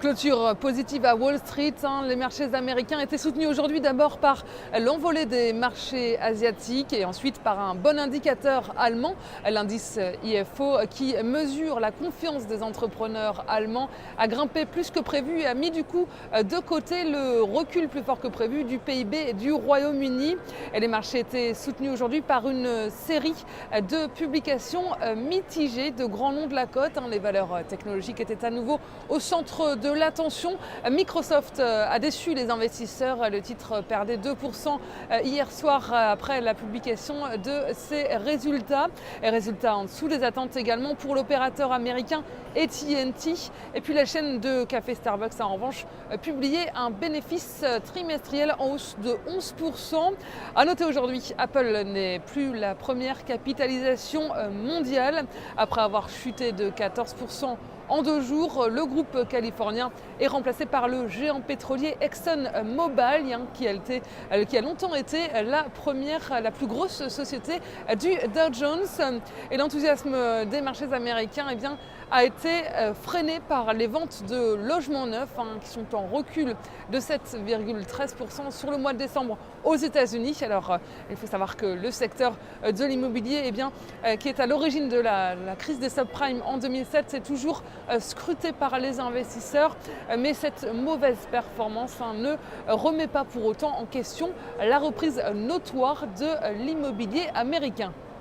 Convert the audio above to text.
Clôture positive à Wall Street. Les marchés américains étaient soutenus aujourd'hui d'abord par l'envolée des marchés asiatiques et ensuite par un bon indicateur allemand, l'indice IFO, qui mesure la confiance des entrepreneurs allemands, a grimpé plus que prévu et a mis du coup de côté le recul plus fort que prévu du PIB du Royaume-Uni. Et les marchés étaient soutenus aujourd'hui par une série de publications mitigées de grands noms de la cote. Les valeurs technologiques étaient à nouveau au centre de l'attention. Microsoft a déçu les investisseurs. Le titre perdait 2% hier soir après la publication de ses résultats. Et résultats en dessous des attentes également pour l'opérateur américain AT&T. Et puis la chaîne de café Starbucks a en revanche publié un bénéfice trimestriel en hausse de 11%. À noter aujourd'hui, Apple n'est plus la première capitalisation mondiale. Après avoir chuté de 14% en 2 jours, le groupe californien est remplacé par le géant pétrolier ExxonMobil, qui a longtemps été la plus grosse société du Dow Jones. Et l'enthousiasme des marchés américains a été freiné par les ventes de logements neufs qui sont en recul de 7,13% sur le mois de décembre aux États-Unis. Alors, il faut savoir que le secteur de l'immobilier, qui est à l'origine de la crise des subprimes en 2007, c'est toujours scruté par les investisseurs. Mais cette mauvaise performance ne remet pas pour autant en question la reprise notoire de l'immobilier américain.